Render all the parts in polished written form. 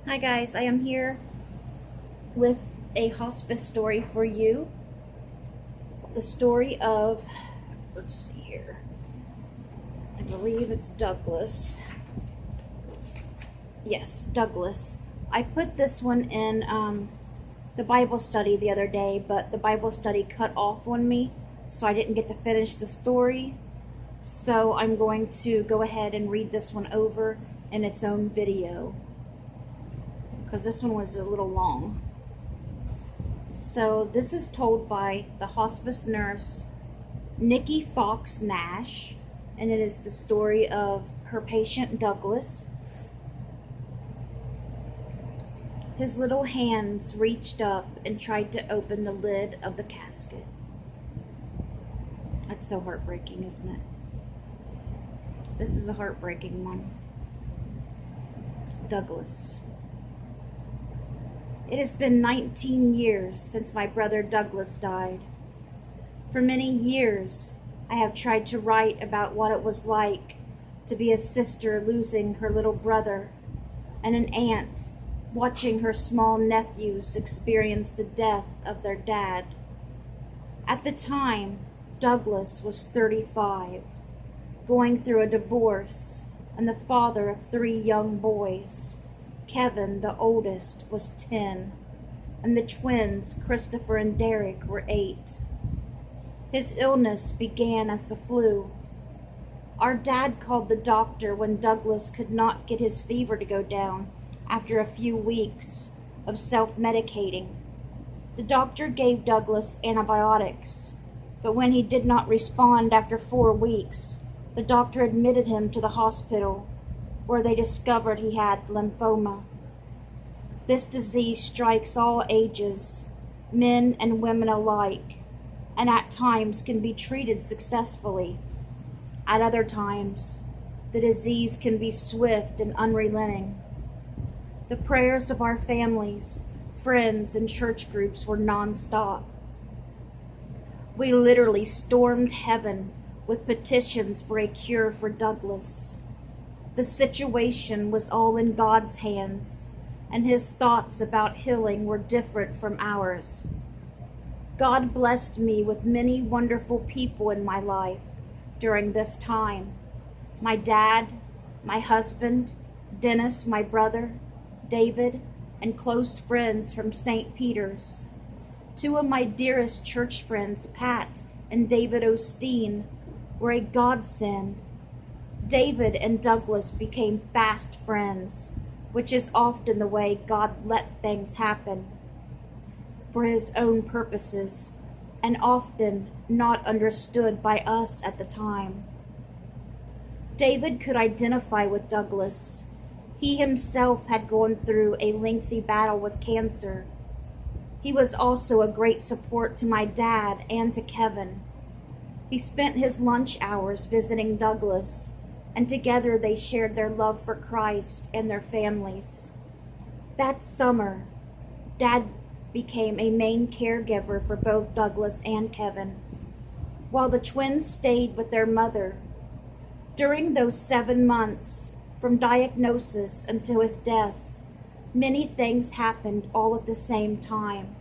Hi guys, I am here with a hospice story for you. The story of, let's see here, I believe it's Douglas. Yes, Douglas. I put this one in the Bible study the other day, but the Bible study cut off on me, so I didn't get to finish the story. So I'm going to go ahead and read this one over in its own video, because this one was a little long. So this is told by the hospice nurse Nikki Fox Nash, and it is the story of her patient Douglas. His little hands reached up and tried to open the lid of the casket. That's so heartbreaking, isn't it? This is a heartbreaking one. Douglas. It has been 19 years since my brother Douglas died. For many years, I have tried to write about what it was like to be a sister losing her little brother, and an aunt watching her small nephews experience the death of their dad. At the time, Douglas was 35, going through a divorce, and the father of 3 young boys. Kevin, the oldest, was 10, and the twins, Christopher and Derek, were 8. His illness began as the flu. Our dad called the doctor when Douglas could not get his fever to go down after a few weeks of self-medicating. The doctor gave Douglas antibiotics, but when he did not respond after 4 weeks, the doctor admitted him to the hospital, where they discovered he had lymphoma. This disease strikes all ages, men and women alike, and at times can be treated successfully. At other times, the disease can be swift and unrelenting. The prayers of our families, friends, and church groups were nonstop. We literally stormed heaven with petitions for a cure for Douglas. The situation was all in God's hands, and his thoughts about healing were different from ours. God blessed me with many wonderful people in my life during this time. My dad, my husband, Dennis, my brother, David, and close friends from St. Peter's. 2 of my dearest church friends, Pat and David Osteen, were a godsend. David and Douglas became fast friends, which is often the way God let things happen for his own purposes, and often not understood by us at the time. David could identify with Douglas. He himself had gone through a lengthy battle with cancer. He was also a great support to my dad and to Kevin. He spent his lunch hours visiting Douglas, and together they shared their love for Christ and their families. That summer, Dad became a main caregiver for both Douglas and Kevin, while the twins stayed with their mother. During those 7 months, from diagnosis until his death, many things happened all at the same time.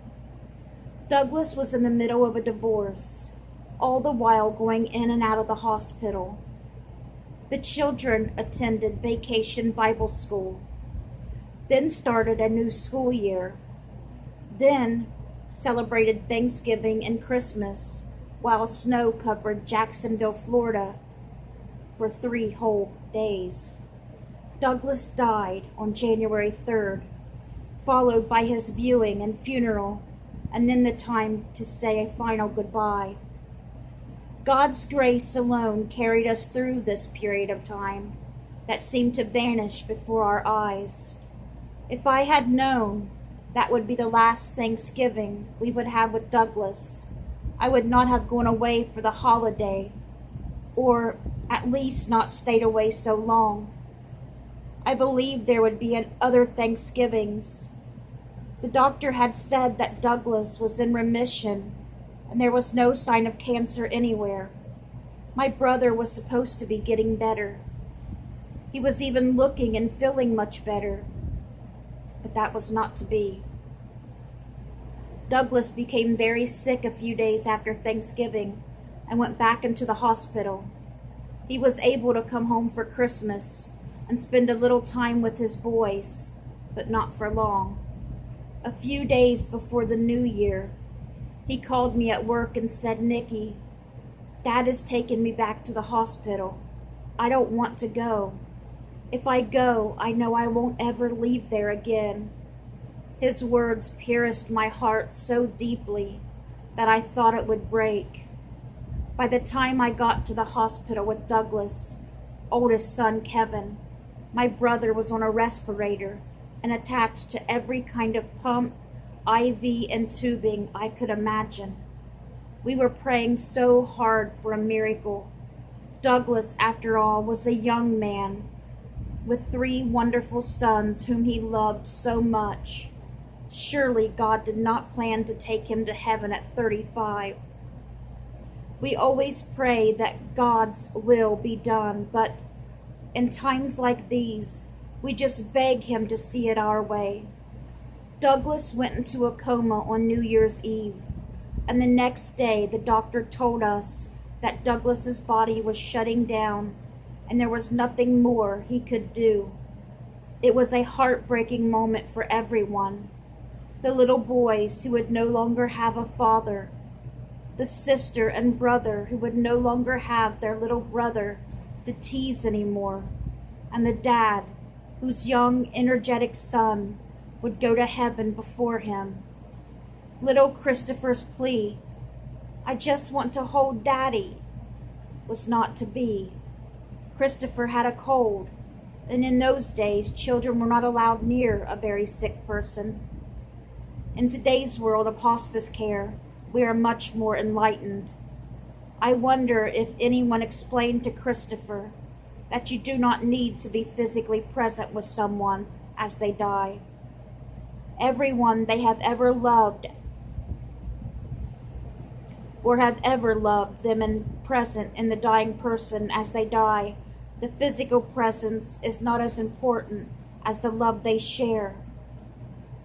Douglas was in the middle of a divorce, all the while going in and out of the hospital. The children attended vacation Bible school, then started a new school year, then celebrated Thanksgiving and Christmas while snow covered Jacksonville, Florida for 3 whole days. Douglas died on January 3rd, followed by his viewing and funeral, and then the time to say a final goodbye. God's grace alone carried us through this period of time that seemed to vanish before our eyes. If I had known that would be the last Thanksgiving we would have with Douglas, I would not have gone away for the holiday, or at least not stayed away so long. I believed there would be other Thanksgivings. The doctor had said that Douglas was in remission and there was no sign of cancer anywhere. My brother was supposed to be getting better. He was even looking and feeling much better. but that was not to be. Douglas became very sick a few days after Thanksgiving and went back into the hospital. He was able to come home for Christmas and spend a little time with his boys, but not for long. A few days before the new year, he called me at work and said, "Nikki, Dad has taken me back to the hospital. I don't want to go. If I go, I know I won't ever leave there again." His words pierced my heart so deeply that I thought it would break. By the time I got to the hospital with Douglas' oldest son, Kevin, my brother was on a respirator and attached to every kind of pump, IV, and tubing I could imagine. We were praying so hard for a miracle. Douglas, after all, was a young man with 3 wonderful sons whom he loved so much. Surely God did not plan to take him to heaven at 35. We always pray that God's will be done, but in times like these, we just beg him to see it our way. Douglas went into a coma on New Year's Eve, and the next day the doctor told us that Douglas's body was shutting down and there was nothing more he could do. It was a heartbreaking moment for everyone. The little boys who would no longer have a father, the sister and brother who would no longer have their little brother to tease anymore, and the dad whose young, energetic son would go to heaven before him. Little Christopher's plea, "I just want to hold Daddy," was not to be. Christopher had a cold, and in those days children were not allowed near a very sick person. In today's world of hospice care, we are much more enlightened. I wonder if anyone explained to Christopher that you do not need to be physically present with someone as they die. Everyone they have ever loved or have ever loved them and present in the dying person as they die, the physical presence is not as important as the love they share,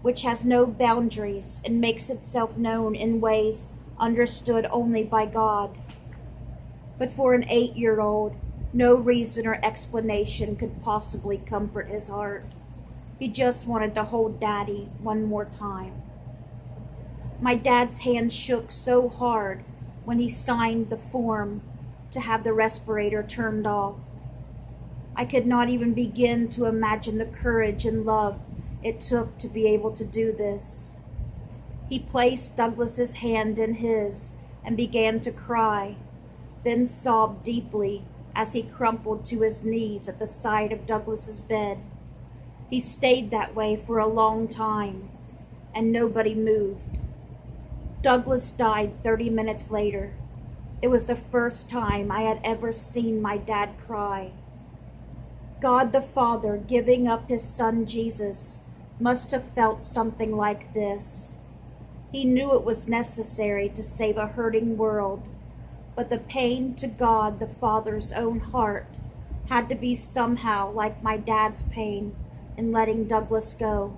which has no boundaries and makes itself known in ways understood only by God. But for an 8-year-old, no reason or explanation could possibly comfort his heart. He just wanted to hold Daddy one more time. My dad's hand shook so hard when he signed the form to have the respirator turned off. I could not even begin to imagine the courage and love it took to be able to do this. He placed Douglas's hand in his and began to cry, then sobbed deeply as he crumpled to his knees at the side of Douglas's bed. He stayed that way for a long time, and nobody moved. Douglas died 30 minutes later. It was the first time I had ever seen my dad cry. God the Father giving up his son Jesus must have felt something like this. He knew it was necessary to save a hurting world, but the pain to God the Father's own heart had to be somehow like my dad's pain in letting Douglas go.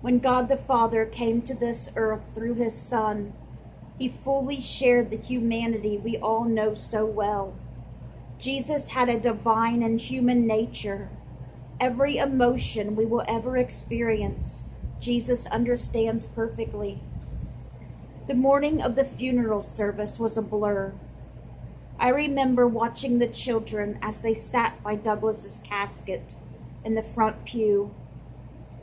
When God the Father came to this earth through his Son, he fully shared the humanity we all know so well. Jesus had a divine and human nature. Every emotion we will ever experience, Jesus understands perfectly. The morning of the funeral service was a blur. I remember watching the children as they sat by Douglas's casket in the front pew.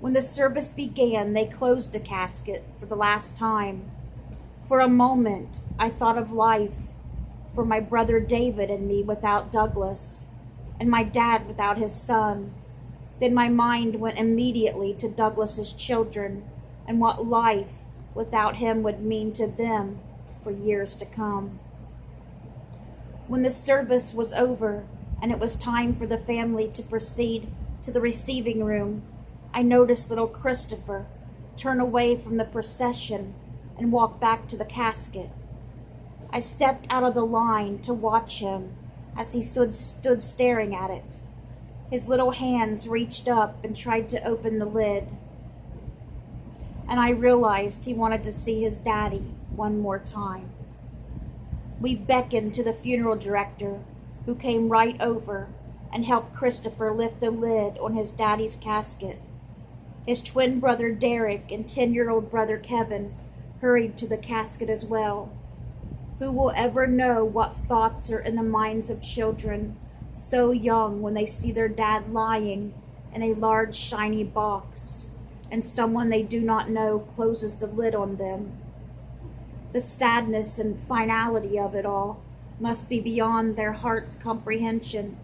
When the service began, they closed the casket for the last time. For a moment, I thought of life for my brother David and me without Douglas, and my dad without his son. Then my mind went immediately to Douglas's children and what life without him would mean to them for years to come. When the service was over and it was time for the family to proceed to the receiving room, I noticed little Christopher turn away from the procession and walk back to the casket. I stepped out of the line to watch him as he stood staring at it. His little hands reached up and tried to open the lid, and I realized he wanted to see his daddy one more time. We beckoned to the funeral director, who came right over and helped Christopher lift the lid on his daddy's casket. His twin brother Derek and 10-year-old brother Kevin hurried to the casket as well. Who will ever know what thoughts are in the minds of children so young when they see their dad lying in a large shiny box and someone they do not know closes the lid on them? The sadness and finality of it all must be beyond their heart's comprehension,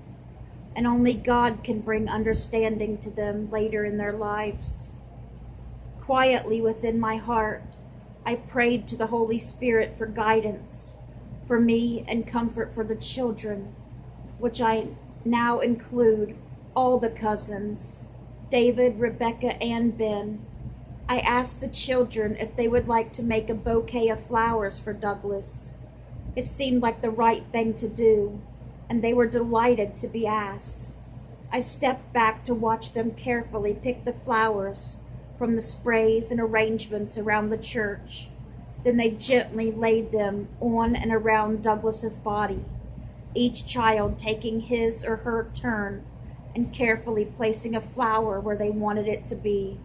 and only God can bring understanding to them later in their lives. Quietly within my heart, I prayed to the Holy Spirit for guidance for me and comfort for the children, which I now include all the cousins, David, Rebecca, and Ben. I asked the children if they would like to make a bouquet of flowers for Douglas. It seemed like the right thing to do, and they were delighted to be asked. I stepped back to watch them carefully pick the flowers from the sprays and arrangements around the church. Then they gently laid them on and around Douglas's body, each child taking his or her turn and carefully placing a flower where they wanted it to be.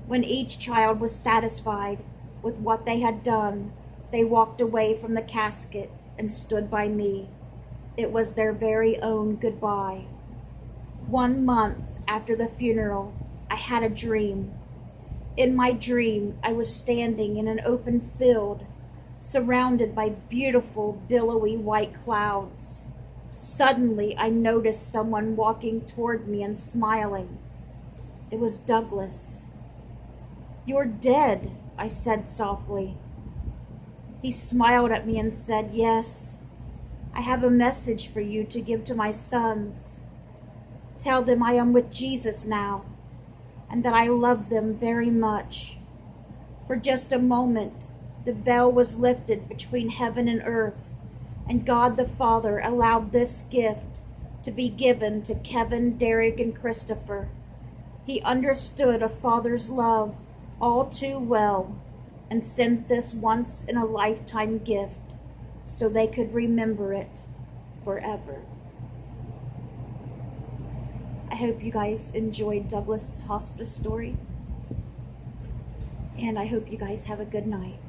When each child was satisfied with what they had done, they walked away from the casket and stood by me. It was their very own goodbye. 1 month after the funeral, I had a dream. In my dream, I was standing in an open field, surrounded by beautiful, billowy white clouds. Suddenly, I noticed someone walking toward me and smiling. It was Douglas. "You're dead," I said softly. He smiled at me and said, "Yes, I have a message for you to give to my sons. Tell them I am with Jesus now, and that I love them very much." For just a moment, the veil was lifted between heaven and earth, and God the Father allowed this gift to be given to Kevin, Derek, and Christopher. He understood a father's love all too well and sent this once-in-a-lifetime gift so they could remember it forever. I hope you guys enjoyed Douglas's hospice story, and I hope you guys have a good night.